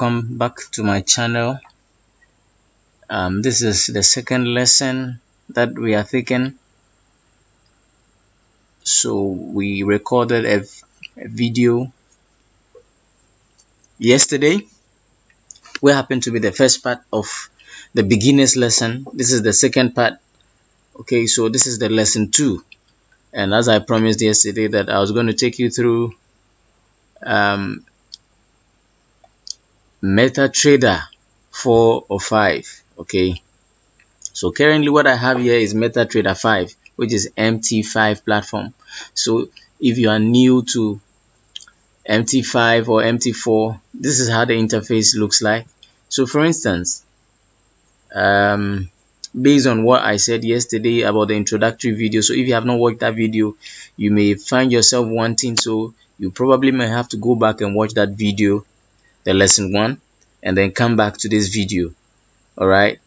welcome back to my channel. This is the second lesson that we are taking. So we recorded a video yesterday, what happened to be the first part of the beginner's lesson. This is the second part. Okay, so this is the lesson 2, and as I promised yesterday that I was going to take you through MetaTrader 4 or 5. Okay, so currently what I have here is MetaTrader 5, which is MT5 platform. So if you are new to MT5 or MT4, this is how the interface looks like. So for instance, based on what I said yesterday about the introductory video, so if you have not watched that video, you may find yourself wanting, so you probably may have to go back and watch that video, the lesson 1, and then come back to this video. All right,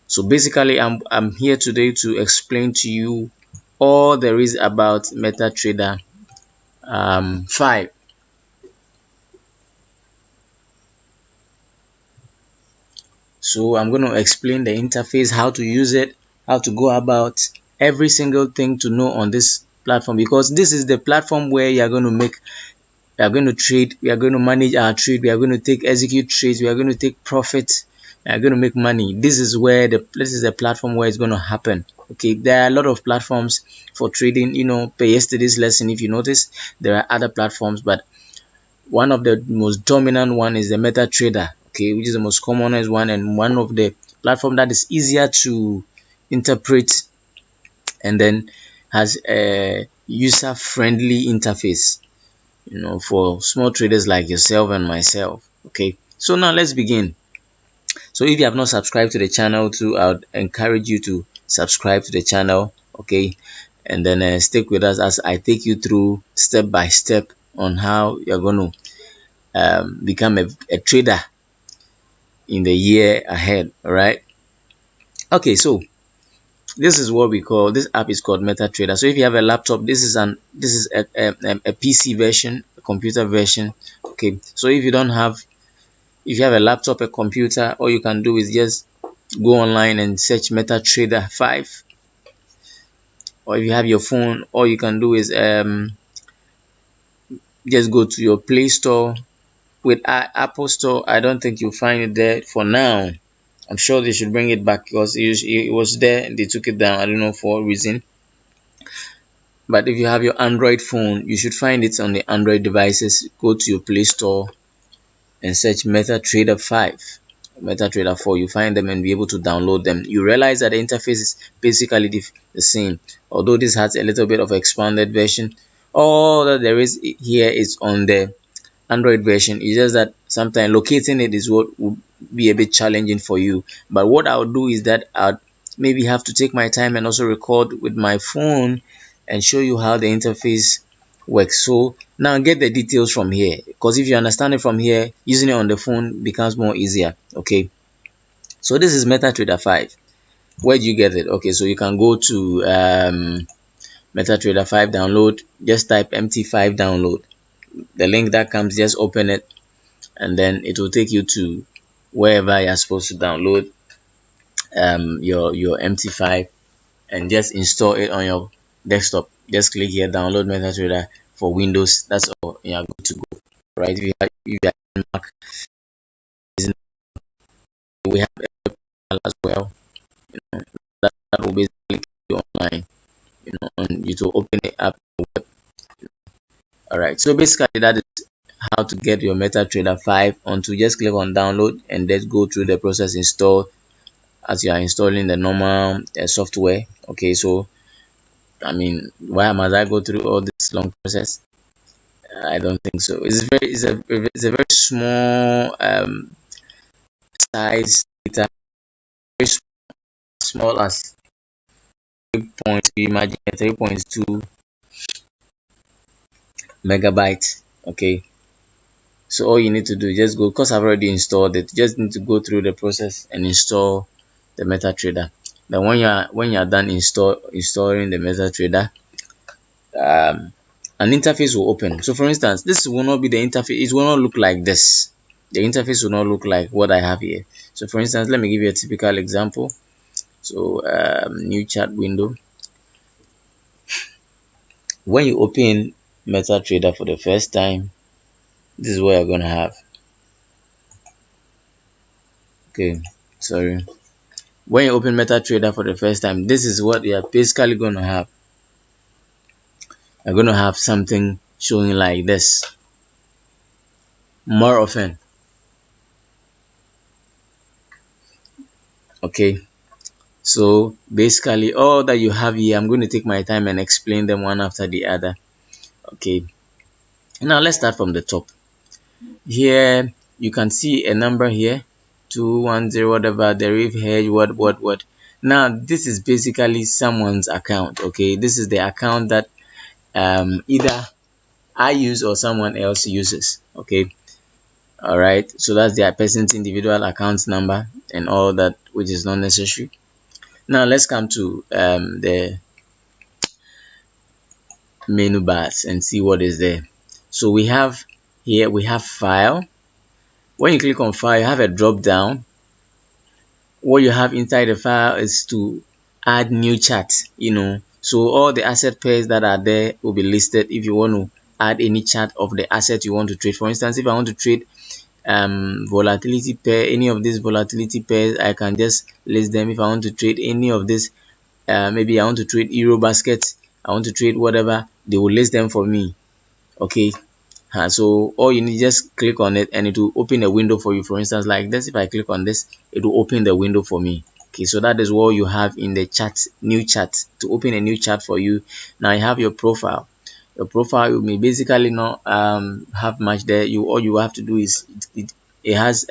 so basically I'm here today to explain to you all there is about MetaTrader 5. So I'm going to explain the interface, how to use it, how to go about every single thing to know on this platform, because this is the platform where you are going to make, we are going to trade, we are going to manage our trade, we are going to execute trades, we are going to take profits, we are going to make money. This is the platform where it's going to happen. Okay, there are a lot of platforms for trading. Per yesterday's lesson, if you notice, there are other platforms, but one of the most dominant one is the MetaTrader, okay, which is the most commonest one, and one of the platform that is easier to interpret and then has a user-friendly interface, for small traders like yourself and myself. Okay, so now let's begin. So if you have not subscribed to the channel too, I would encourage you to subscribe to the channel, okay, and then stick with us as I take you through step by step on how you're going to become a trader in the year ahead. All right, okay, so this is what we call, this app is called MetaTrader. So if you have a laptop, this is a PC version, a computer version. Okay, so if you have a laptop, a computer, all you can do is just go online and search MetaTrader 5. Or if you have your phone, all you can do is just go to your Play Store. With Apple Store, I don't think you'll find it there for now. I'm sure they should bring it back because it was there and they took it down. I don't know for what reason. But if you have your Android phone, you should find it on the Android devices. Go to your Play Store and search MetaTrader 5, MetaTrader 4. You find them and be able to download them. You realize that the interface is basically the same, although this has a little bit of expanded version. All that there is here is on the Android version. It's just that sometimes locating it is what would be a bit challenging for you. But what I'll do is that I'll maybe have to take my time and also record with my phone and show you how the interface works. So now get the details from here, because if you understand it from here, using it on the phone becomes more easier. Okay, so this is MetaTrader 5. Where do you get it? Okay, so you can go to MetaTrader 5 download. Just type MT5 download. The link that comes, just open it and then it will take you to wherever you're supposed to download your MT5 and just install it on your desktop. Just click here, download MetaTrader for Windows. That's all. You're good to go. Right, if you are in Mac, we have as well. That will basically keep you online, and you to open it up. All right, so basically that is how to get your MetaTrader 5 onto. Just click on download and let's go through the process. Install as you are installing the normal software. Okay, so I mean, why must I go through all this long process? I don't think so. It's a very small size data, very small as 3.2 megabytes. Okay, so all you need to do is just go, because I've already installed it, just need to go through the process and install the MetaTrader. Then when you're done installing the MetaTrader, an interface will open. So for instance, this will not be the interface. It will not look like this. the interface will not look like what I have here. So for instance, let me give you a typical example. So new chat window. When you open MetaTrader for the first time, this is what you're gonna have. Okay, sorry. When you open MetaTrader for the first time, this is what you're basically gonna have. You're gonna have something showing like this. More often, okay. So basically all that you have here, I'm going to take my time and explain them one after the other. Okay, now let's start from the top. Here you can see a number here, 210 whatever, the reef hedge, what. Now this is basically someone's account. Okay, this is the account that either I use or someone else uses. Okay, all right, so that's their person's individual account number and all that, which is not necessary. Now let's come to the menu bars and see what is there. So we have here, we have file. When you click on file, you have a drop down. What you have inside the file is to add new chart, so all the asset pairs that are there will be listed if you want to add any chart of the asset you want to trade. For instance, if I want to trade volatility pair, any of these volatility pairs, I can just list them. If I want to trade any of this, maybe I want to trade euro basket, I want to trade whatever, they will list them for me. Okay, so all you need, just click on it and it will open a window for you. For instance, like this, if I click on this, it will open the window for me. Okay, so that is what you have in the chat, new chat, to open a new chat for you. Now you have your profile. Your profile, you may basically not have much there. All you have to do is it has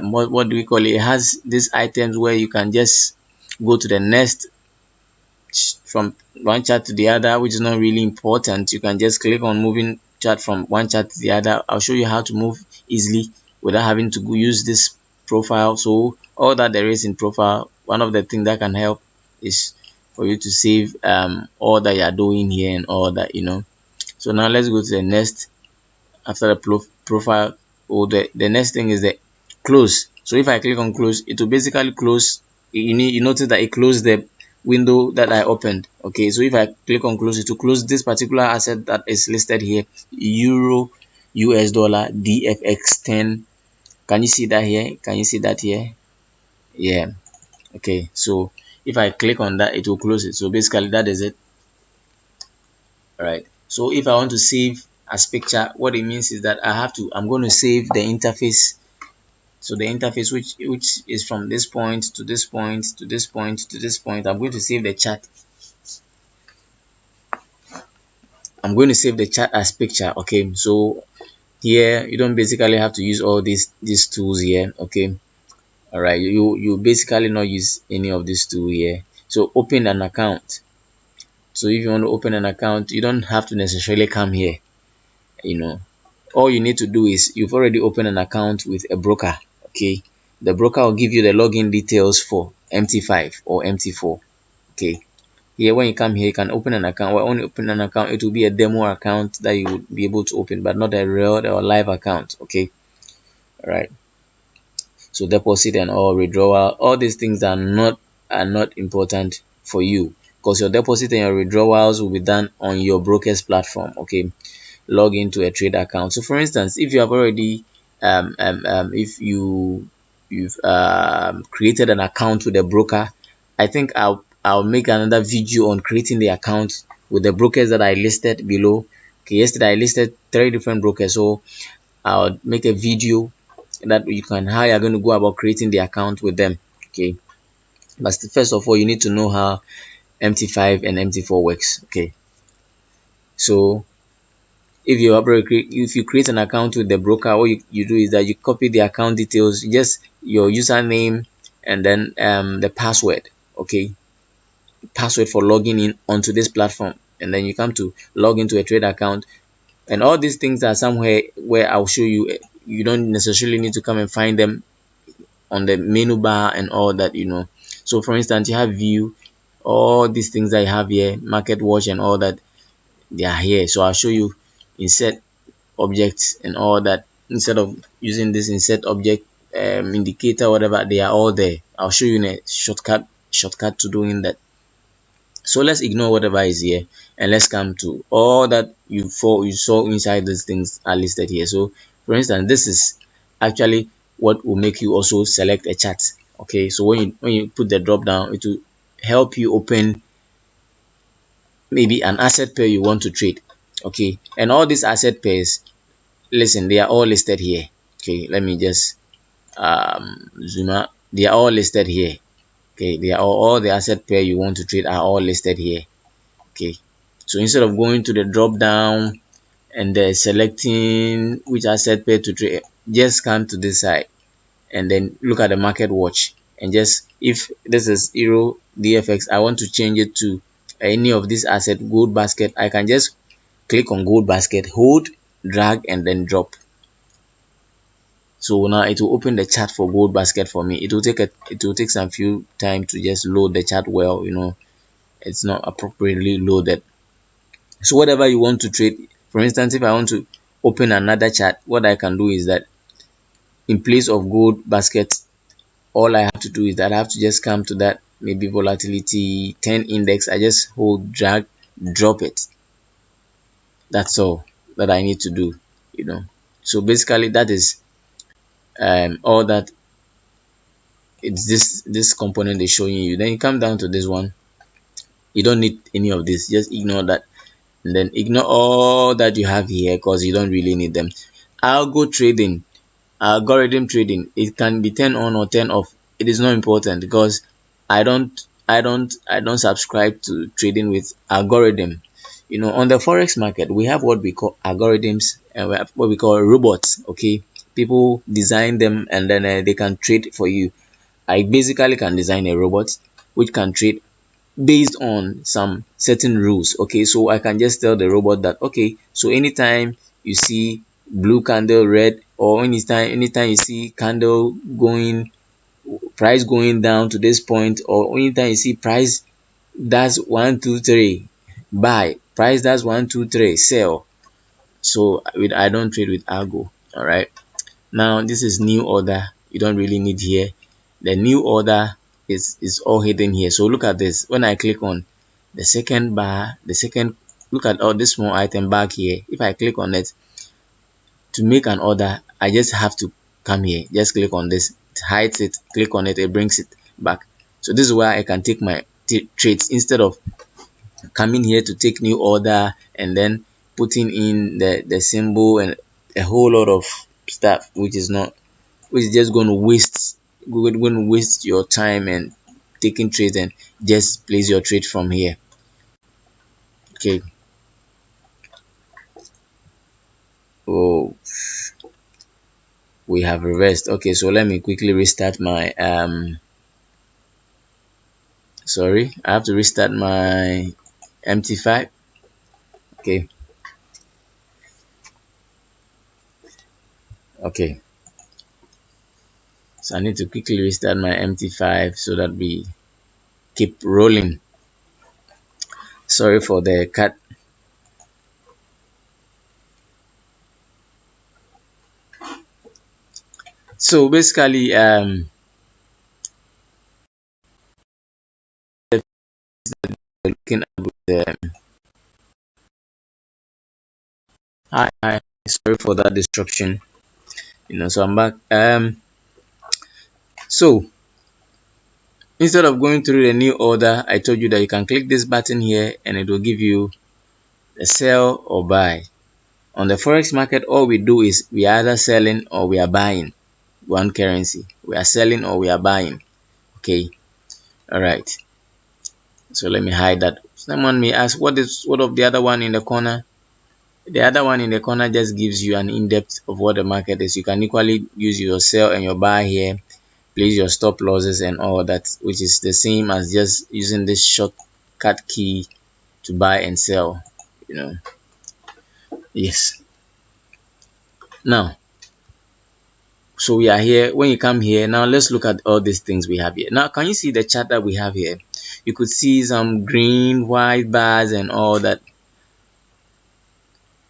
what do we call it? It has these items where you can just go to the next from one chart to the other, which is not really important. You can just click on moving chart from one chart to the other. I'll show you how to move easily without having to go use this profile. So all that there is in profile, one of the things that can help is for you to save all that you are doing here and all that, So now let's go to the next. After the profile, or the next thing is the close. So if I click on close, it will basically close. You notice that it closed the window that I opened. Okay, so if I click on close, it will close this particular asset that is listed here, euro US dollar DFX10. Can you see that here? Can you see that here? Yeah. Okay, so if I click on that, it will close it. So basically that is it. All right, so if I want to save as picture, what it means is that I'm going to save the interface. So the interface which is from this point to this point to this point to this point, I'm going to save the chart. I'm going to save the chart as picture. Okay, so here you don't basically have to use all these tools here. Okay, all right, you basically not use any of these tools here. So open an account. So if you want to open an account, you don't have to necessarily come here. All you need to do is you've already opened an account with a broker. Okay, the broker will give you the login details for MT5 or MT4. Okay, here when you come here, you can open an account. When you open an account, it will be a demo account that you would be able to open, but not a real or live account. Okay, all right. So deposit and all withdrawal, all these things are not important for you, because your deposit and your withdrawals will be done on your broker's platform. Okay, log into a trade account. So for instance, if you have already if you've created an account with a broker, I think I'll make another video on creating the account with the brokers that I listed below. Okay, yesterday I listed 3 different brokers, so I'll make a video that you can how you're going to go about creating the account with them. Okay, but first of all, you need to know how MT5 and MT4 works. Okay, so if you create an account with the broker, what you do is that you copy the account details, just your username and then the password. Okay, password for logging in onto this platform, and then you come to log into a trade account. And all these things are somewhere where I'll show you. You don't necessarily need to come and find them on the menu bar and all that. So for instance, you have view, all these things that you have here, market watch and all that, they are here. So I'll show you insert objects and all that. Instead of using this insert object indicator, whatever, they are all there. I'll show you in a shortcut to doing that. So let's ignore whatever is here and let's come to all that you saw inside these things are listed here. So for instance, this is actually what will make you also select a chart. Okay, so when you put the drop down, it will help you open maybe an asset pair you want to trade. Okay, and all these asset pairs, listen, they are all listed here. Okay, let me just zoom out. They are all listed here. Okay, they are all the asset pair you want to trade are all listed here. Okay, so instead of going to the drop down and selecting which asset pair to trade, just come to this side and then look at the market watch, and just, if this is Euro DFX, I want to change it to any of this asset, gold basket, I can just click on gold basket, hold, drag, and then drop. So now it will open the chart for gold basket for me. It will take some few time to just load the chart well, it's not appropriately loaded. So whatever you want to trade, for instance, if I want to open another chart, what I can do is that in place of gold basket, all I have to do is that I have to just come to that maybe volatility 10 index. I just hold, drag, drop it. That's all that I need to do. So basically that is all that it's this component is showing you. Then you come down to this one, you don't need any of this, just ignore that, and then ignore all that you have here because you don't really need them. Algo trading, algorithm trading, it can be turned on or turned off. It is not important because I don't subscribe to trading with algorithm. On the forex market, we have what we call algorithms and we have what we call robots. Okay, people design them and then they can trade for you. I basically can design a robot which can trade based on some certain rules. Okay, so I can just tell the robot that, okay, so anytime you see blue candle, red, or anytime you see candle going, price going down to this point, or anytime you see price that's 1 2 3 buy, price that's 1 2 3 sell. So I don't trade with algo. All right, now this is new order, you don't really need here. The new order is all hidden here. So look at this, when I click on the second bar, look at all this small item back here. If I click on it to make an order, I just have to come here, just click on this, it hides it, click on it, it brings it back. So this is where I can take my trades instead of coming here to take new order and then putting in the symbol and a whole lot of stuff, which is just going to waste your time and taking trades, and just place your trade from here. Okay. Oh, we have reversed. Okay, so let me quickly restart my sorry, I have to restart my MT5. Okay. Okay, so I need to quickly restart my MT5 so that we keep rolling. Sorry for the cut. So basically looking at the hi, sorry for that disruption. So I'm back. So instead of going through the new order, I told you that you can click this button here and it will give you a sell or buy. On the forex market, all we do is we are either selling or we are buying one currency. We are selling or we are buying. Okay, all right. So let me hide that. Someone may ask, what of the other one in the corner? The other one in the corner just gives you an in-depth of what the market is. You can equally use your sell and your buy here, place your stop losses and all that, which is the same as just using this shortcut key to buy and sell. Yes. Now, so we are here. When you come here, now let's look at all these things we have here. Now, can you see the chart that we have here? You could see some green, white bars and all that.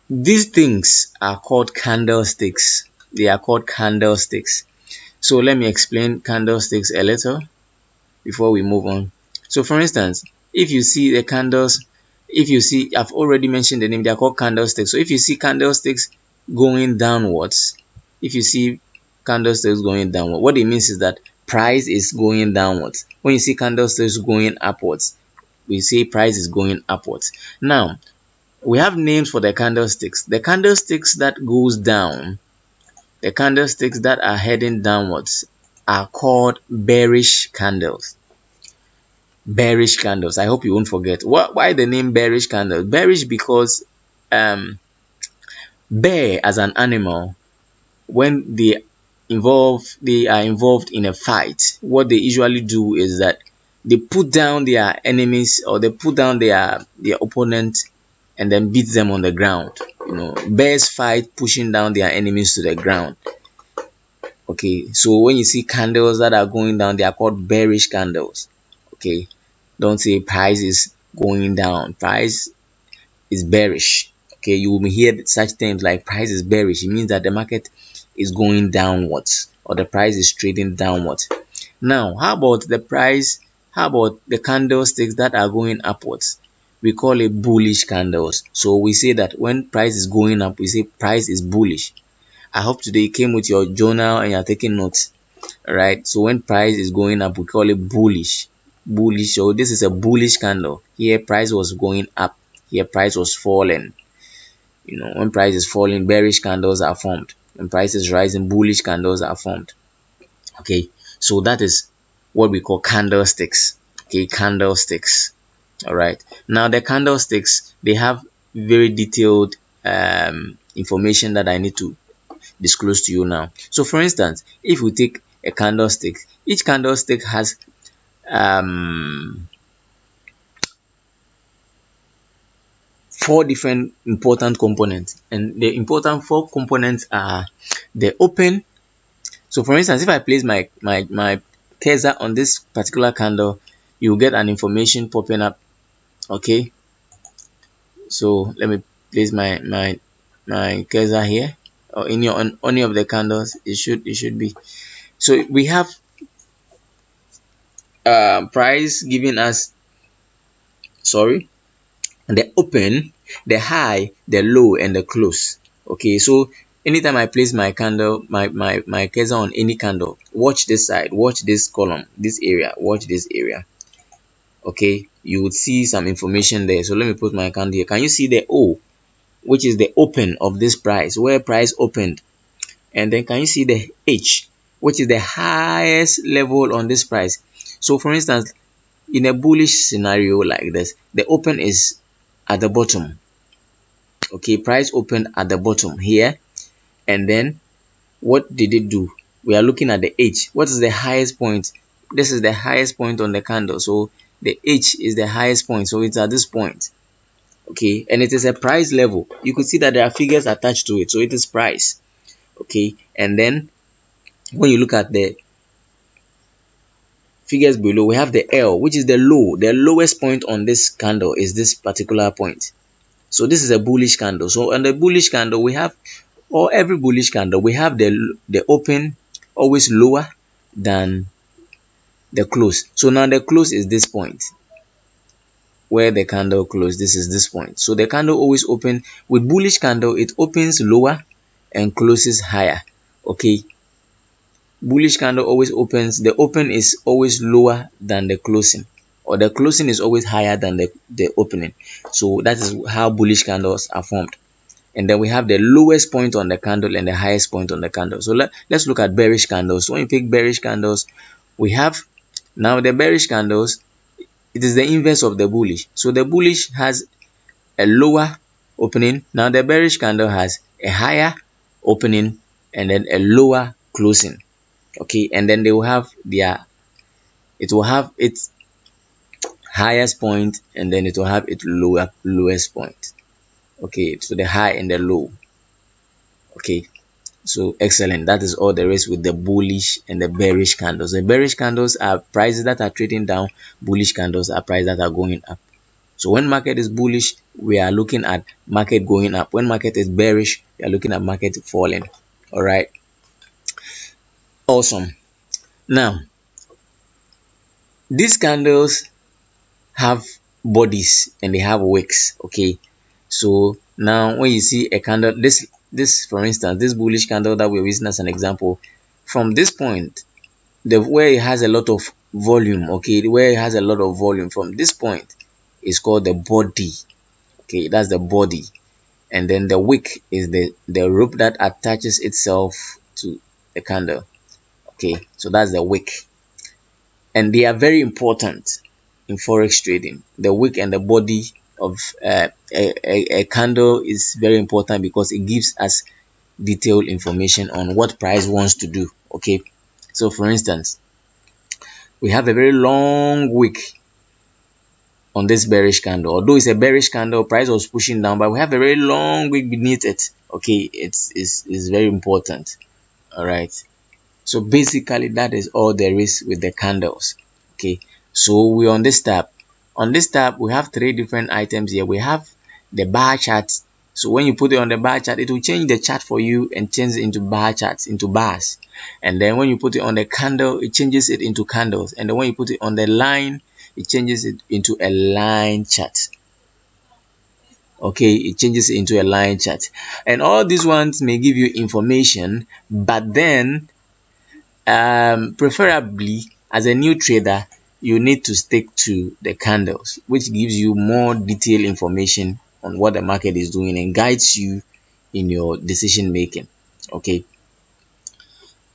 These things are called candlesticks. They are called candlesticks. So let me explain candlesticks a little before we move on. So for instance, if you see the candles, if you see, I've already mentioned the name, they are called candlesticks. So if you see candlesticks going downwards, if you see candlesticks going downward, what it means is that price is going downwards. When you see candlesticks going upwards, we say price is going upwards. Now, we have names for the candlesticks. The candlesticks that goes down, the candlesticks that are heading downwards are called bearish candles. Bearish candles. I hope you won't forget. Why the name bearish candles? Bearish because bear as an animal, when they are involved in a fight, what they usually do is that they put down their enemies, or they put down their opponent, and then beat them on the ground. Bears fight pushing down their enemies to the ground. Okay, so when you see candles that are going down, they are called bearish candles. Okay, don't say price is going down. Price is bearish. Okay, you will hear such terms like price is bearish. It means that the market is going downwards, or the price is trading downwards. Now, how about the price? How about the candlesticks that are going upwards? We call it bullish candles. So we say that when price is going up, we say price is bullish. I hope today you came with your journal and you're taking notes. Alright, so when price is going up, we call it bullish. Bullish. So this is a bullish candle. Here price was going up. Here price was falling. When price is falling, bearish candles are formed. When price is rising, bullish candles are formed. Okay, so that is what we call candlesticks. Okay, candlesticks. All right, now the candlesticks, they have very detailed information that I need to disclose to you now. So for instance, if we take a candlestick, each candlestick has four different important components, and the important four components are the open. So for instance, if I place my cursor on this particular candle, you will get an information popping up. Okay, so let me place my cursor here, or in your on any of the candles. It should be. So we have price giving us, sorry, the open, the high, the low, and the close. Okay, so anytime I place my candle, my cursor on any candle, watch this side, watch this column, this area, watch this area. Okay, you would see some information there. So let me put my candle here. Can you see the O, which is the open of this price, where price opened? And then can you see the H, which is the highest level on this price? So for instance, in a bullish scenario like this, the open is at the bottom. Okay, price opened at the bottom here, and then what did it do? We are looking at the H. What is the highest point? This is the highest point on the candle, so the H is the highest point, so it's at this point. Okay, and it is a price level. You could see that there are figures attached to it, so it is price. Okay, and then when you look at the figures below, we have the L, which is the low. The lowest point on this candle is this particular point. So this is a bullish candle. So on the bullish candle, we have, or every bullish candle, we have the open always lower than the close. So now the close is this point, where the candle closed. This is this point. So the candle always open with bullish candle, it opens lower and closes higher. Okay, bullish candle always opens, the open is always lower than the closing, or the closing is always higher than the opening. So that is how bullish candles are formed. And then we have the lowest point on the candle and the highest point on the candle. So let's look at bearish candles. So when you pick bearish candles, we have now the bearish candles, it is the inverse of the bullish. So the bullish has a lower opening. Now the bearish candle has a higher opening and then a lower closing. Okay, and then they will have it will have its highest point, and then it will have its lowest point. Okay, so the high and the low. Okay, so excellent. That is all there is with the bullish and the bearish candles. The bearish candles are prices that are trading down. Bullish candles are prices that are going up. So when market is bullish, we are looking at market going up. When market is bearish, we are looking at market falling. All right, awesome. Now these candles have bodies and they have wicks. Okay, so now when you see a candle, this for instance, this bullish candle that we're using as an example, from this point, the where it has a lot of volume, okay, where it has a lot of volume, from this point is called the body. Okay, that's the body. And then the wick is the rope that attaches itself to the candle. Okay, so that's the wick, and they are very important in forex trading. The wick and the body of a candle is very important because it gives us detailed information on what price wants to do. Okay, so for instance, we have a very long wick on this bearish candle. Although it's a bearish candle, price was pushing down, but we have a very long wick beneath it. Okay, it's very important. All right, so basically that is all there is with the candles. Okay, so we're on this tab. On this tab we have three different items here. We have the bar chart. So when you put it on the bar chart, it will change the chart for you and change it into bar charts, into bars. And then when you put it on the candle, it changes it into candles. And then when you put it on the line, it changes it into a line chart. Okay, it changes it into a line chart. And all these ones may give you information, but then preferably as a new trader, you need to stick to the candles, which gives you more detailed information on what the market is doing and guides you in your decision making. Okay,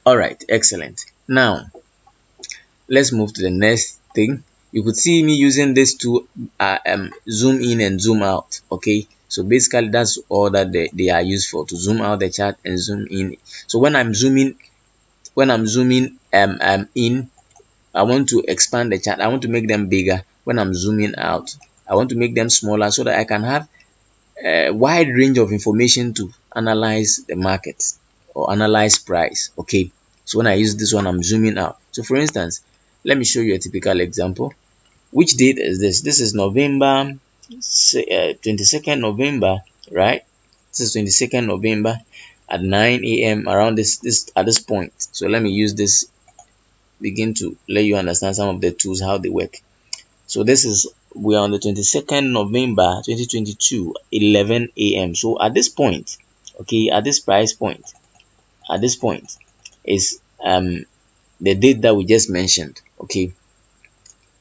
all right, excellent. Now let's move to the next thing. You could see me using this to zoom in and zoom out. Okay, so basically that's all that they are used for, to zoom out the chart and zoom in. So when I'm zooming in, I want to expand the chart. I want to make them bigger. When I'm zooming out, I want to make them smaller so that I can have a wide range of information to analyze the market or analyze price. Okay, so when I use this one, I'm zooming out. So for instance, let me show you a typical example. Which date is this? This is November 22nd November, right? This is 22nd November at 9 a.m. around this at this point. So let me use this, begin to let you understand some of the tools, how they work. So this is, we are on the 22nd November 2022, 11 a.m. So at this point, okay, at this price point, at this point is the date that we just mentioned. Okay,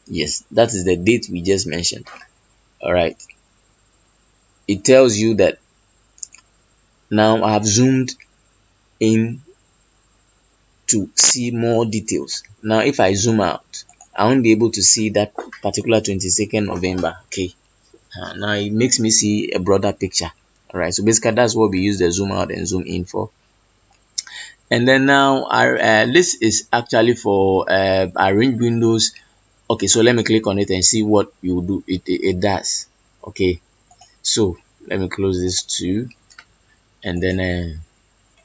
yes, that is the date we just mentioned. All right, it tells you that now I have zoomed in to see more details. Now if I zoom out, I won't be able to see that particular 22nd November. Okay, now it makes me see a broader picture. All right, so basically that's what we use the zoom out and zoom in for. And then now our this is actually for arrange windows. Okay, so let me click on it and see what you do. It does. Okay, so let me close this too, and then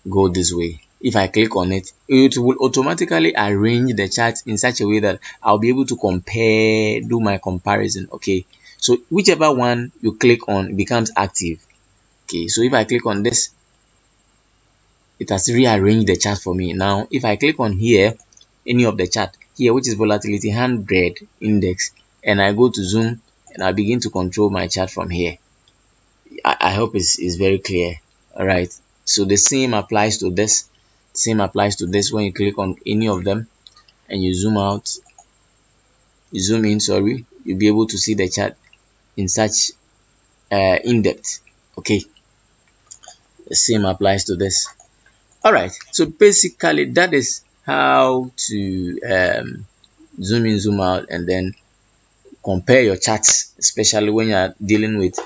go this way. If I click on it, it will automatically arrange the chart in such a way that I'll be able to compare, do my comparison. Okay, so whichever one you click on becomes active. Okay, so if I click on this, it has rearranged the chart for me. Now if I click on here, any of the chart here, which is volatility 100 index, and I go to zoom and I begin to control my chart from here. I hope it's very clear. All right, so the same applies to this. Same applies to this. When you click on any of them and you zoom out, you zoom in, sorry, you'll be able to see the chart in such in depth. Okay, the same applies to this. All right, so basically that is how to zoom in, zoom out, and then compare your charts, especially when you are dealing with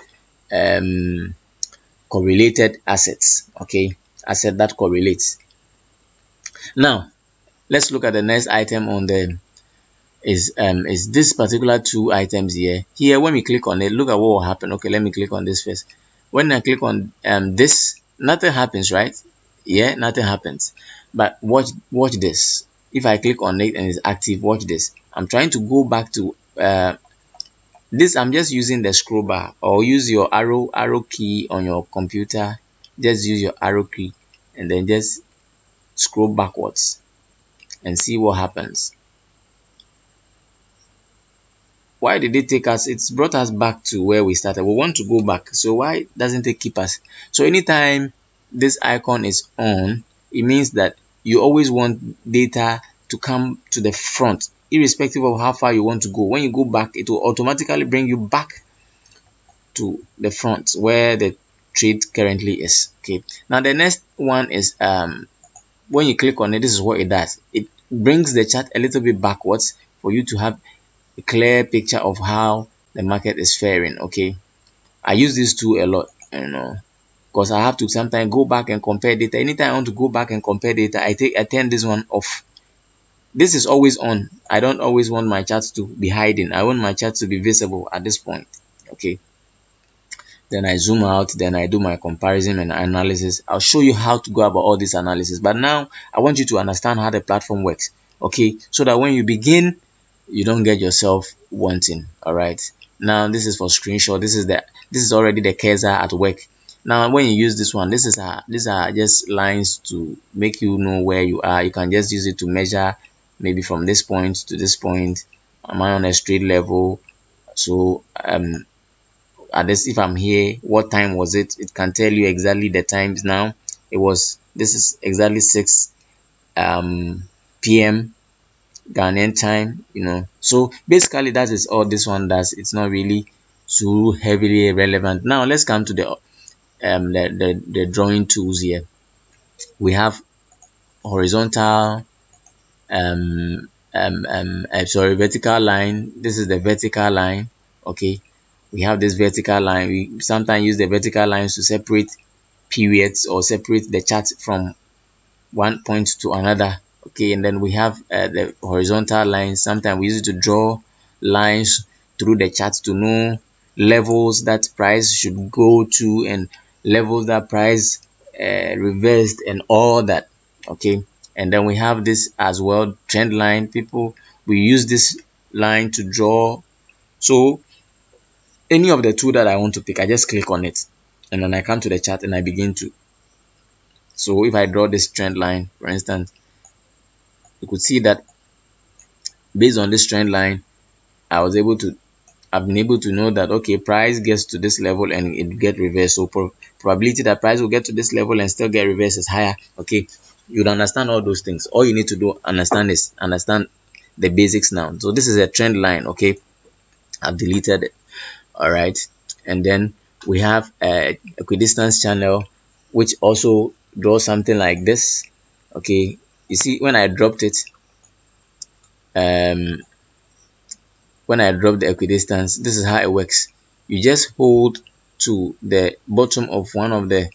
correlated assets. Okay, asset that correlates. Now let's look at the next item on the is this particular two items here. Here when we click on it, look at what will happen. Okay, let me click on this first. When I click on this, nothing happens, right? Yeah, nothing happens. But watch this. If I click on it and it's active, watch this. I'm trying to go back to This I'm just using the scroll bar, or use your arrow key on your computer. Just use your arrow key and then just scroll backwards and see what happens. Why did it take us? It's brought us back to where we started. We want to go back, so why doesn't it keep us? So anytime this icon is on, it means that you always want data to come to the front, irrespective of how far you want to go. When you go back, it will automatically bring you back to the front where the trade currently is. Okay, now the next one is when you click on it, this is what it does. It brings the chart a little bit backwards for you to have a clear picture of how the market is faring. Okay, I use this tool a lot, because I have to sometimes go back and compare data. Anytime I want to go back and compare data, I turn this one off. This is always on. I don't always want my charts to be hiding. I want my charts to be visible at this point. Okay, then I zoom out, then I do my comparison and analysis. I'll show you how to go about all this analysis, but now I want you to understand how the platform works, okay, so that when you begin, you don't get yourself wanting. All right, now this is for screenshot. This is already the cursor at work. Now when you use this one, these are just lines to make you know where you are. You can just use it to measure, maybe from this point to this point. Am I on a straight level? So at this, if I'm here, what time was it? It can tell you exactly the times. Now this is exactly 6 p.m. Ghanaian time, so basically that is all this one does. It's not really too heavily relevant. Now let's come to the drawing tools here. We have horizontal, sorry, vertical line. This is the vertical line. Okay, we have this vertical line. We sometimes use the vertical lines to separate periods or separate the chart from one point to another. Okay, and then we have the horizontal lines. Sometimes we use it to draw lines through the chart to know levels that price should go to and levels that price reversed and all that. Okay, and then we have this as well, trend line. People, we use this line to draw. So any of the two that I want to pick, I just click on it and then I come to the chart and I begin to. So if I draw this trend line, for instance, you could see that based on this trend line, I've been able to know that, okay, price gets to this level and it get reversed. So probability that price will get to this level and still get reversed is higher. Okay, you'd understand all those things. All you need to do understand the basics now. So this is a trend line. Okay, I've deleted it. All right, and then we have a equidistance channel, which also draws something like this. Okay, you see when I dropped it, um when I drop the equidistance, this is how it works. You just hold to the bottom of one of the,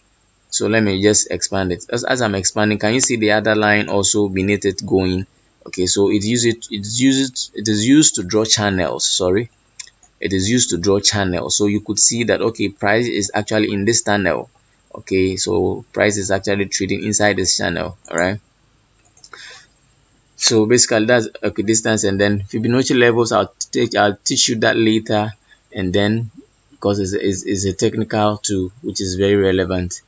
so let me just expand it. As I'm expanding, can you see the other line also beneath it going? Okay, so it is used to draw channels. Sorry, it is used to draw channels. So you could see that, okay, price is actually in this channel. Okay, so price is actually trading inside this channel. All right, so basically that's equidistance. And then Fibonacci levels, I'll teach you that later, and then because it's a technical tool which is very relevant.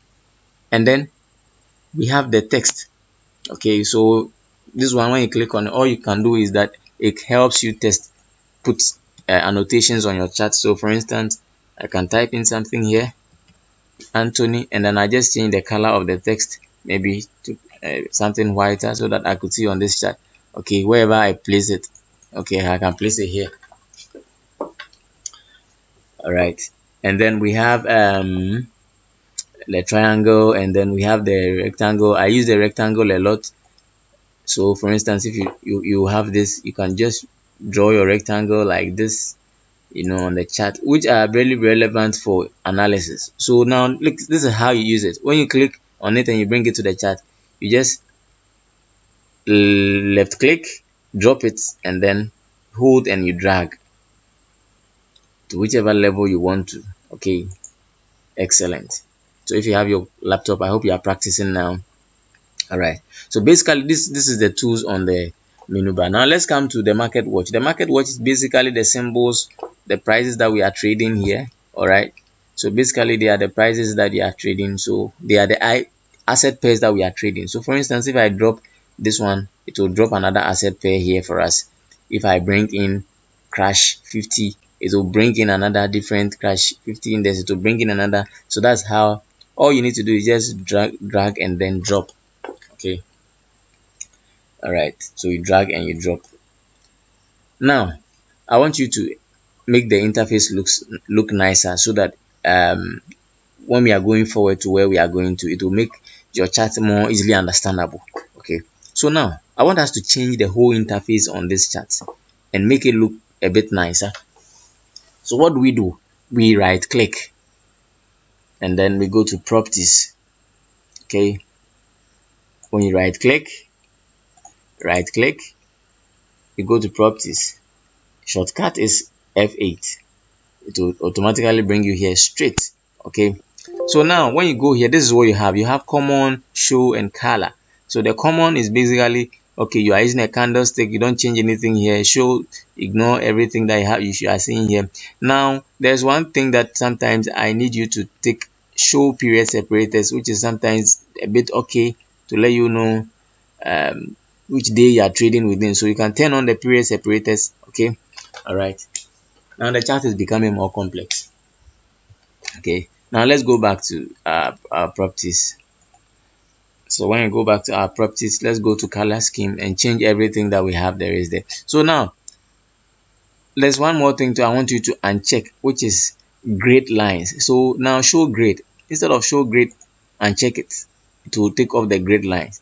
And then we have the text. Okay, so this one, when you click on it, all you can do is that it helps you put annotations on your chart. So for instance, I can type in something here, Anthony, and then I just change the color of the text, maybe to something whiter, so that I could see on this chart. Okay, wherever I place it, okay, I can place it here. All right, and then we have the triangle, and then we have the rectangle. I use the rectangle a lot. So for instance, if you have this, you can just draw your rectangle like this, on the chart, which are really relevant for analysis. So now look, this is how you use it. When you click on it and you bring it to the chart, you just left click, drop it, and then hold and you drag to whichever level you want to. Okay, excellent. So if you have your laptop, I hope you are practicing now. All right, so basically this is the tools on the menu bar. Now let's come to the market watch. The market watch is basically the symbols the prices that we are trading here. All right, so basically they are the prices that you are trading, so they are the asset pairs that we are trading. So for instance, if I drop this one, it will drop another asset pair here for us. If I bring in crash 50, it will bring in another different crash 50 index, it will bring in another. So that's how all you need to do is just drag and then drop. Okay, all right, so you drag and you drop. Now I want you to make the interface look nicer, so that when we are going forward to where we are going to, it will make your chart more easily understandable. Okay, so now I want us to change the whole interface on this chart and make it look a bit nicer. So what do? We right click and then we go to properties. Okay, when you right click, you go to properties. Shortcut is F8. It will automatically bring you here straight. Okay, so now when you go here, this is what you have common, show, and color. So the common is basically, okay, you are using a candlestick, you don't change anything here. Show, ignore everything that you are seeing here. Now there's one thing that sometimes I need you to take, show period separators, which is sometimes a bit okay to let you know which day you are trading within. So you can turn on the period separators. Okay, all right, now the chart is becoming more complex. Okay, now let's go back to our properties. So when you go back to our properties, let's go to color scheme and change everything that we have there is there. So now there's one more thing I want you to uncheck, which is grid lines. So now show grid, instead of show grid, uncheck it. It will take off the grid lines.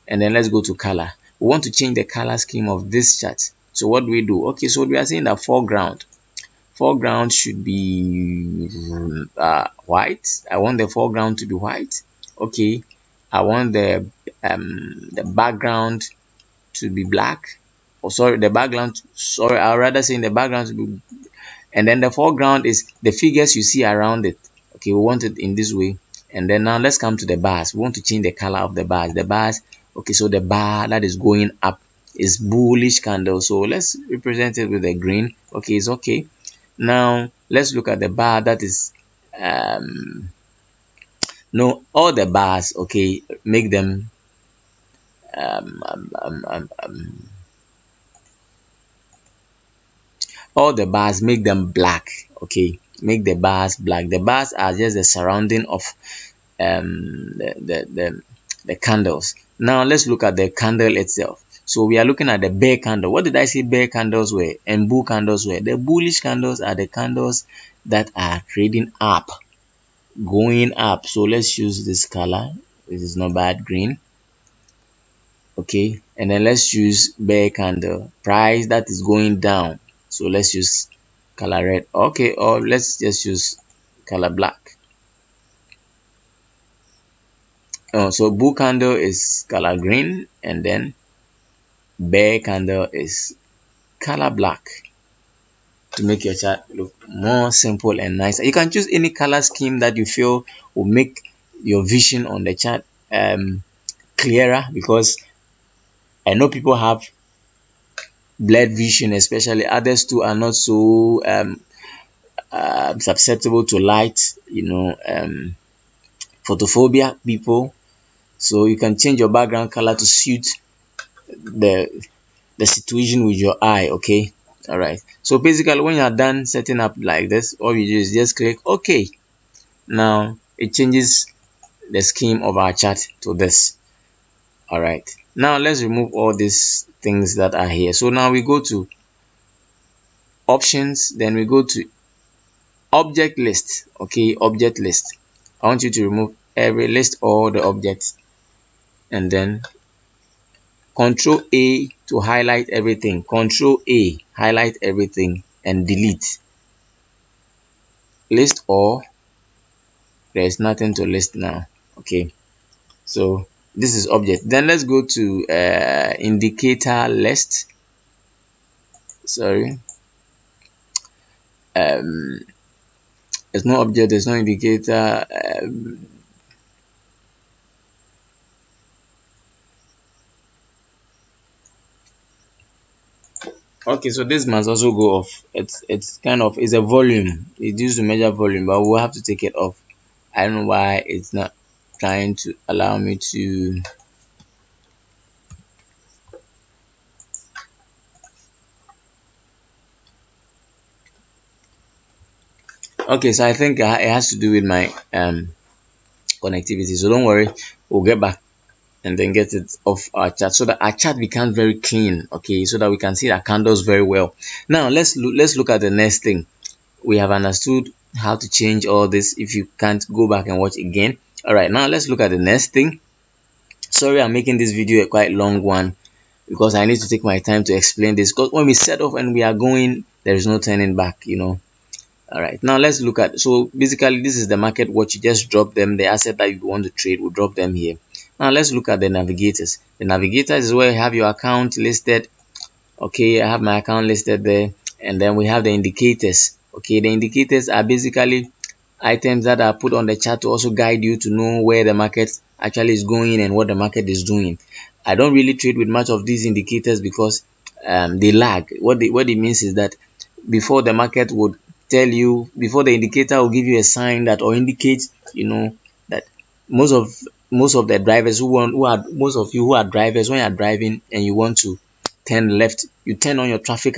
And then let's go to color. We want to change the color scheme of this chart. So what do? Okay, so we are saying that foreground should be white. I want the foreground to be white. Okay, I want the background to be black. Oh, sorry, the background, sorry, I'd rather say in the background to be, and then the foreground is the figures you see around it. Okay, we want it in this way. And then now let's come to the bars. We want to change the color of the bars. Okay, so the bar that is going up is bullish candle, so let's represent it with a green. Okay, it's okay. Now let's look at the bar that is no, all the bars, okay, make them um, um, um, um, um, all the bars, make them black. Okay, make the bars black. The bars are just the surrounding of the candles. Now let's look at the candle itself. So we are looking at the bear candle. What did I say bear candles were and bull candles were? The bullish candles are the candles that are trading up, going up. So let's use this color. This is not bad, green. Okay, and then let's use bear candle, price that is going down. So let's use color red. Okay, or let's just use color black. Oh, so bull candle is color green, and then bear candle is color black, to make your chart look more simple and nice. You can choose any color scheme that you feel will make your vision on the chart clearer, because I know people have blurred vision, especially others too are not so susceptible to light, photophobia people. So you can change your background color to suit the situation with your eye. Okay, all right, so basically when you are done setting up like this, all you do is just click OK. Now it changes the scheme of our chart to this. All right, now let's remove all these things that are here. So now we go to options, then we go to object list. Okay, object list, I want you to remove every list, all the objects, and then Control A to highlight everything. Control A, highlight everything and delete. List all. There is nothing to list now. Okay, so this is object. Then let's go to indicator list. Sorry, there's no object, there's no indicator. Okay, so this must also go off. It's kind of it's a volume. It's used to measure volume, but we'll have to take it off. I don't know why it's not trying to allow me to. Okay, so I think it has to do with my connectivity. So don't worry, we'll get back and then get it off our chart so that our chart becomes very clean. Okay, so that we can see our candles very well. Now let's look at the next thing. We have understood how to change all this. If you can't, go back and watch again. All right, now let's look at the next thing. Sorry, I'm making this video a quite long one because I need to take my time to explain this, because when we set off and we are going, there is no turning back, All right, now let's look at, so basically this is the market watch. You just drop them, the asset that you want to trade, will drop them here. Now let's look at the navigators. The navigators is where you have your account listed. Okay, I have my account listed there, and then we have the indicators. Okay, the indicators are basically items that are put on the chart to also guide you to know where the market actually is going and what the market is doing. I don't really trade with much of these indicators because they lag. What it means is that before the market would tell you, before the indicator will give you a sign that or indicate, that most of most of the drivers who are most of you who are drivers, when you are driving and you want to turn left, you turn on your traffic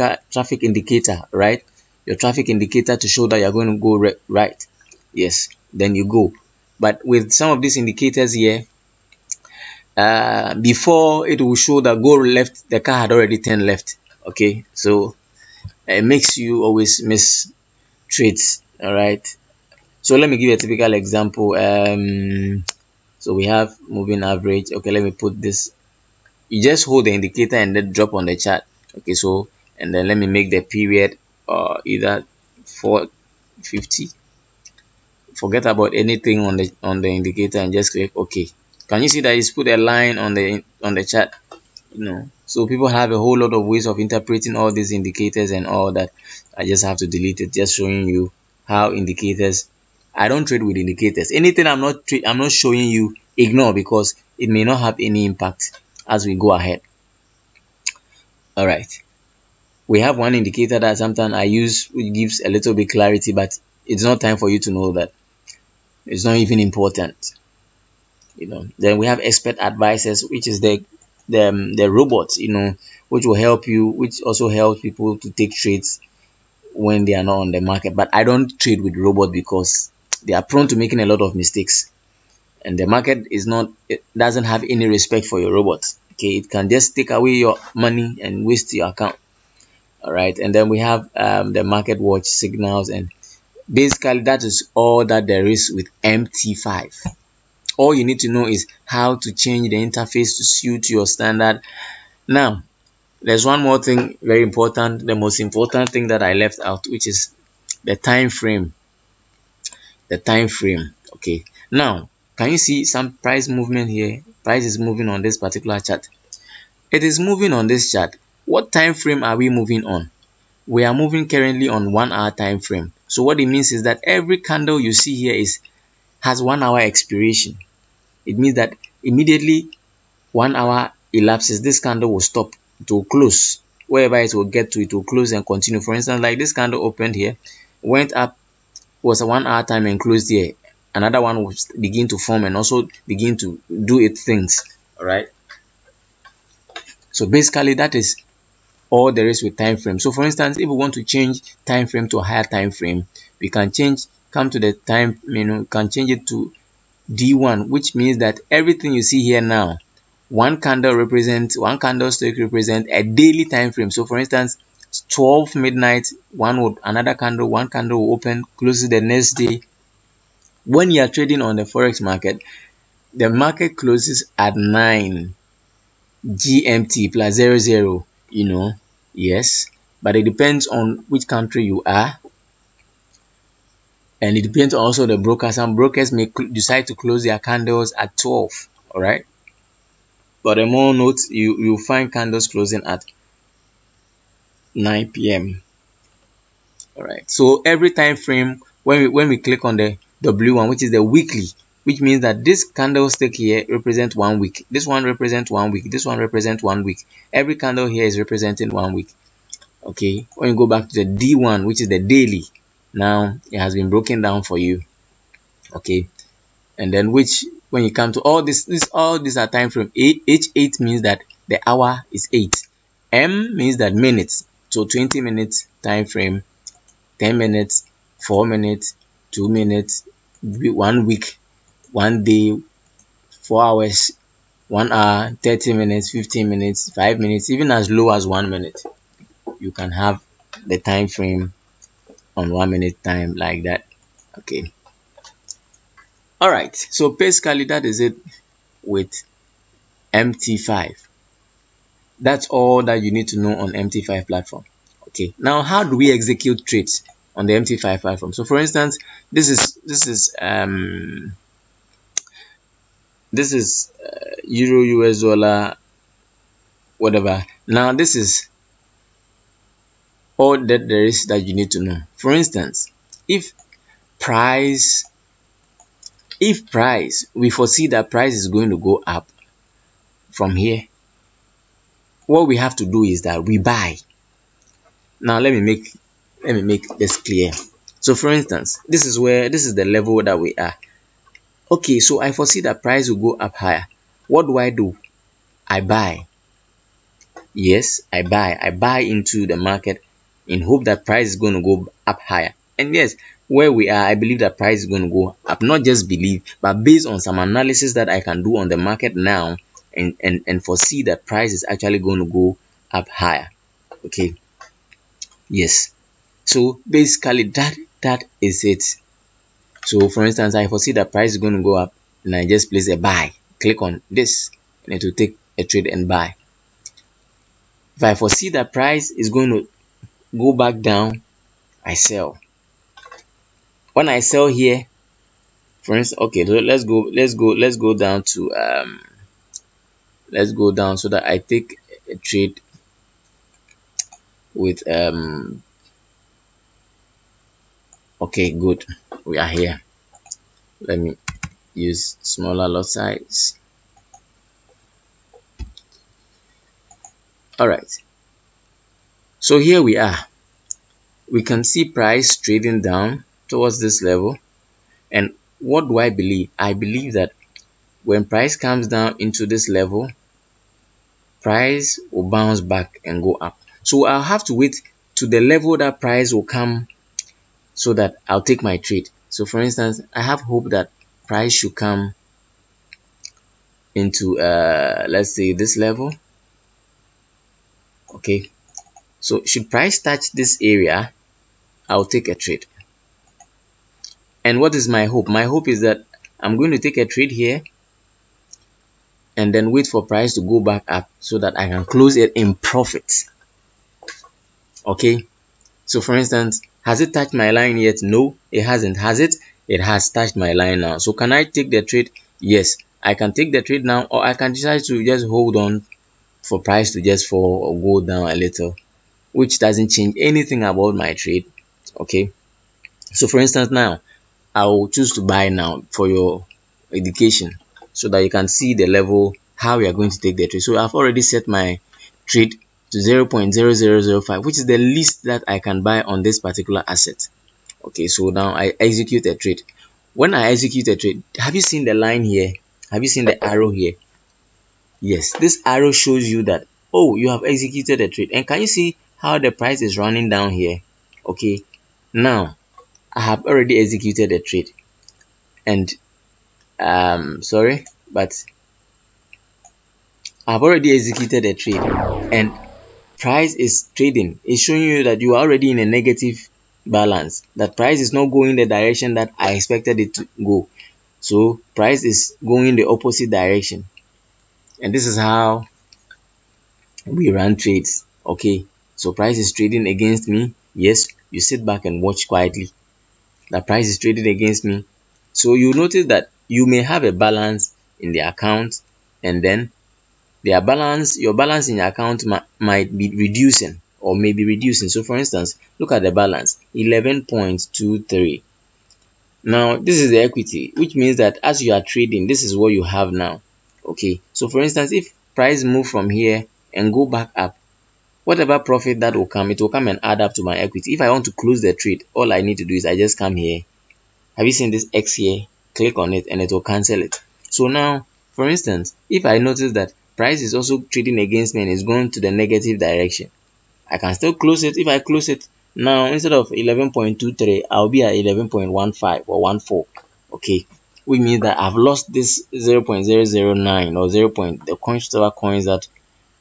indicator, right? Your traffic indicator to show that you're going to go right. Yes, then you go. But with some of these indicators here, before it will show that go left, the car had already turned left. Okay, so it makes you always miss trades. All right, so let me give you a typical example. So we have moving average. Okay, let me put this. You just hold the indicator and then drop on the chart. Okay, so and then let me make the period either 450. Forget about anything on the indicator and just click OK. Can you see that it's put a line on the chart? So people have a whole lot of ways of interpreting all these indicators and all that. I just have to delete it, just showing you how indicators. I don't trade with indicators. Anything I'm not showing you, ignore, because it may not have any impact as we go ahead. All right, we have one indicator that sometimes I use which gives a little bit clarity, but it's not time for you to know that. It's not even important. Then we have expert advisors, which is the robots, which will help you, which also helps people to take trades when they are not on the market. But I don't trade with robots because they are prone to making a lot of mistakes, and the market it doesn't have any respect for your robots. Okay, it can just take away your money and waste your account. All right, and then we have the market watch signals, and basically that is all that there is with MT5. All you need to know is how to change the interface to suit your standard. Now, there's one more thing very important, the most important thing that I left out, which is the time frame. The time frame. Okay. Now, can you see some price movement here? Price is moving on this particular chart. It is moving on this chart. What time frame are we moving on? We are moving currently on 1 hour time frame. So what it means is that every candle you see here has 1 hour expiration. It means that immediately 1 hour elapses, this candle will stop. It will close. Wherever it will get to, it will close and continue. For instance, like this candle opened here, went up, was a 1 hour time and closed here. Another one will begin to form and also begin to do its things. All right. So basically, that is all there is with time frame. So for instance, if we want to change time frame to a higher time frame, we can come to the time, can change it to D1, which means that everything you see here now, one candlestick represents a daily time frame. So for instance, 12 midnight, one candle will open, closes the next day. When you are trading on the forex market, the market closes at 9 GMT plus 00, yes, but it depends on which country you are, and it depends on also the broker. Some brokers may decide to close their candles at 12. All right, but the more notes, you find candles closing at 9 p.m. All right, so every time frame, when we click on the W1, which is the weekly, which means that this candlestick here represents 1 week, this one represents 1 week, this one represents 1 week. Every candle here is representing 1 week. Okay, when you go back to the D1, which is the daily, now it has been broken down for you. Okay, and then which when you come to all all these are time frame. H8 means that the hour is 8. M means that minutes, so 20 minutes time frame, 10 minutes, 4 minutes, 2 minutes, 1 week, 1 day, 4 hours, 1 hour, 30 minutes, 15 minutes, 5 minutes, even as low as 1 minute. You can have the time frame on 1 minute time like that. Okay, all right, so basically that is it with MT5. That's all that you need to know on MT5 platform. Okay, now how do we execute trades on the MT5 platform? So for instance, this is euro, US dollar, whatever. Now this is all that there is that you need to know. For instance, if price we foresee that price is going to go up from here, what we have to do is that we buy. Now let me make this clear. So for instance, this is the level that we are. Okay, so I foresee that price will go up higher. What do? I buy. Yes, I buy. I buy into the market in hope that price is going to go up higher. And yes, where we are, I believe that price is going to go up. Not just believe, but based on some analysis that I can do on the market now, and foresee that price is actually going to go up higher. Okay. Yes. So basically that is it. So for instance, I foresee that price is going to go up and I just place a buy. Click on this and it will take a trade and buy. If I foresee that price is going to go back down, I sell. When I sell here, for instance, okay, so let's go down to let's go down so that I take a trade with okay, good. We are here. Let me use smaller lot size. All right. So here we are. We can see price trading down towards this level. And what do I believe? I believe that when price comes down into this level, price will bounce back and go up. So I'll have to wait to the level that price will come so that I'll take my trade. So for instance, I have hope that price should come into let's say this level. Okay, so should price touch this area, I'll take a trade. And what is my hope? My hope is that I'm going to take a trade here and then wait for price to go back up so that I can close it in profit. Okay, so for instance, has it touched my line yet? No, it hasn't. Has it? It has touched my line now. So can I take the trade? Yes, I can take the trade now, or I can decide to just hold on for price to just fall or go down a little, which doesn't change anything about my trade. Okay, so for instance, now I will choose to buy now for your education so that you can see the level how we are going to take the trade. So I've already set my trade to 0.0005, which is the least that I can buy on this particular asset. Okay, so now I execute a trade. When I execute a trade, have you seen the line here? Have you seen the arrow here? Yes, this arrow shows you that, oh, you have executed a trade. And can you see how the price is running down here? Okay, now I have already executed a trade. And sorry, but I've already executed a trade and price is trading. It's showing you that you are already in a negative balance, that price is not going the direction that I expected it to go. So price is going the opposite direction. And this is how we run trades. Okay, so price is trading against me. Yes, you sit back and watch quietly. The price is trading against me. So you notice that you may have a balance in the account, and then your balance in your account might be reducing or may be reducing. So for instance, look at the balance, 11.23. Now this is the equity, which means that as you are trading, this is what you have now. Okay, so for instance, if price move from here and go back up, Whatever profit that will come, it will come and add up to my equity. If I want to close the trade, all I need to do is I just come here. Have you seen this X here? Click on it and it will cancel it. So now, for instance, if I notice that price is also trading against me and is going to the negative direction, I can still close it. If I close it now, instead of 11.23, I'll be at 11.15 or 14. Okay, which means that I've lost this 0.009 or 0. The coins, coins that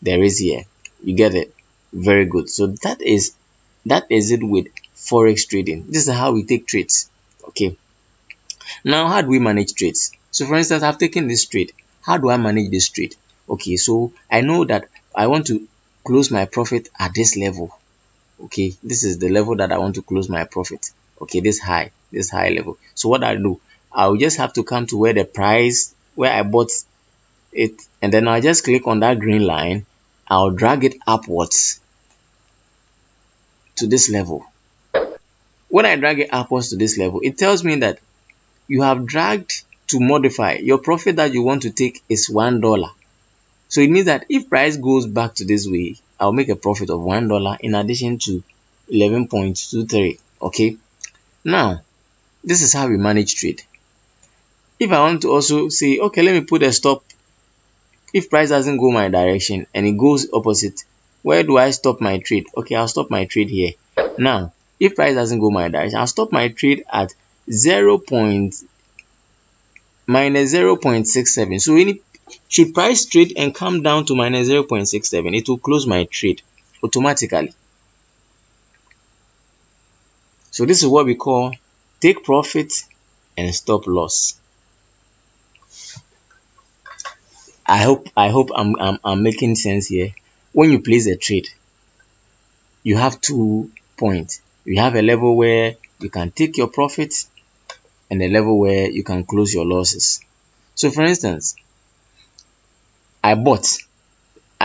there is here. You get it? Very good. So that is it with forex trading. This is how we take trades. Okay. Now, how do we manage trades? So, for instance, I've taken this trade. How do I manage this trade? Okay, so I know that I want to close my profit at this level. Okay, this is the level that I want to close my profit. Okay, this high level. So what I do, I'll just have to come to where the price, where I bought it, and then I'll just click on that green line. I'll drag it upwards to this level. When I drag it upwards to this level, it tells me that you have dragged to modify. Your profit that you want to take is $1. So it means that if price goes back to this way, I'll make a profit of $1 in addition to 11.23. Okay. Now, this is how we manage trade. If I want to also say, okay, let me put a stop. If price doesn't go my direction and it goes opposite, where do I stop my trade? Okay, I'll stop my trade here. Now, if price doesn't go my direction, I'll stop my trade at minus 0.67. So should price trade and come down to minus 0.67, it will close my trade automatically. So this is what we call take profit and stop loss. I hope I'm making sense here. When you place a trade, you have 2 points. You have a level where you can take your profits and a level where you can close your losses. So for instance, I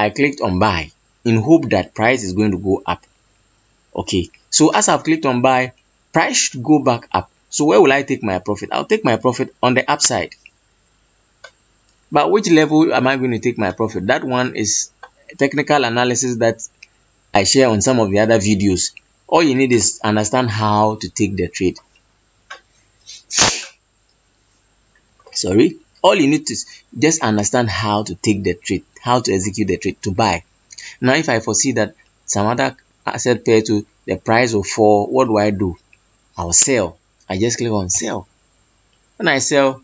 clicked on buy in hope that price is going to go up. Okay, so as I've clicked on buy, price should go back up. So where will I take my profit? I'll take my profit on the upside. But which level am I going to take my profit? That one is technical analysis that I share on some of the other videos. All you need is understand how to take the trade. All you need to just understand how to take the trade, how to execute the trade to buy. Now, if I foresee that some other asset pair to the price will fall, what do? I'll sell. I just click on sell. When I sell,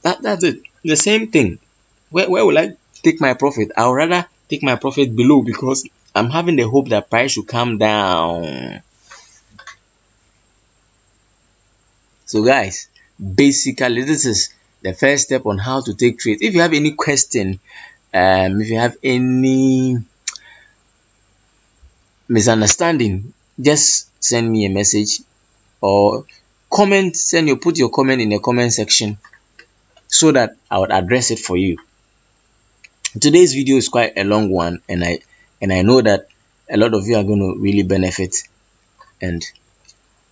that's it. The same thing. Where will I take my profit? I'll rather take my profit below because I'm having the hope that price should come down. So guys, basically this is the first step on how to take trades. If you have any question, if you have any misunderstanding, just send me a message or comment. Put your comment in the comment section so that I would address it for you. Today's video is quite a long one, and I know that a lot of you are going to really benefit. And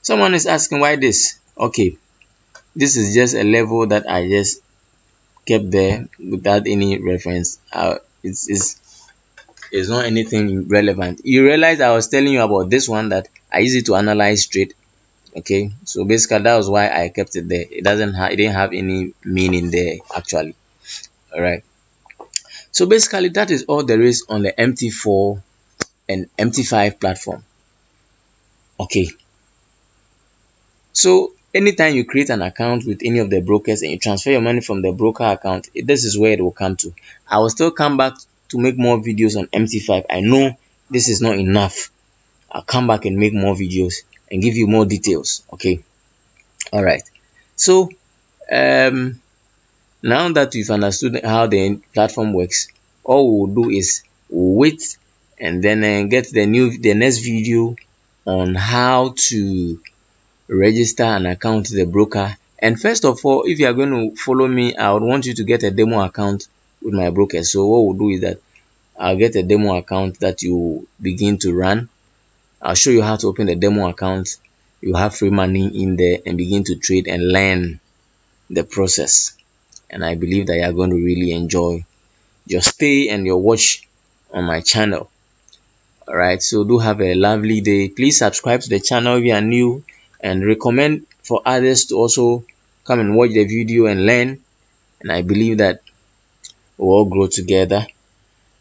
someone is asking why this. Okay, this is just a level that I just kept there without any reference. It's not anything relevant. You realize I was telling you about this one that I use it to analyze trade. Okay, so basically that was why I kept it there. It didn't have any meaning there actually. All right. So basically that is all there is on the MT4 and MT5 platform. Okay. So anytime you create an account with any of the brokers and you transfer your money from the broker account, this is where it will come to. I will still come back to make more videos on MT5. I know this is not enough. I'll come back and make more videos and give you more details. Okay. All right. So now that you've understood how the platform works, all we'll do is wait and then get the next video on how to register an account to the broker. And first of all, if you are going to follow me, I would want you to get a demo account with my broker. So what we'll do is that I'll get a demo account that you begin to run. I'll show you how to open the demo account. You have free money in there and begin to trade and learn the process. And I believe that you are going to really enjoy your stay and your watch on my channel. All right, so do have a lovely day. Please subscribe to the channel if you are new, and recommend for others to also come and watch the video and learn. And I believe that we'll all grow together.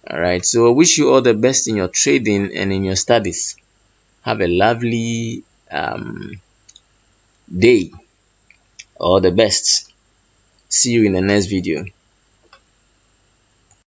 All right, so I wish you all the best in your trading and in your studies. Have a lovely day. All the best. See you in the next video.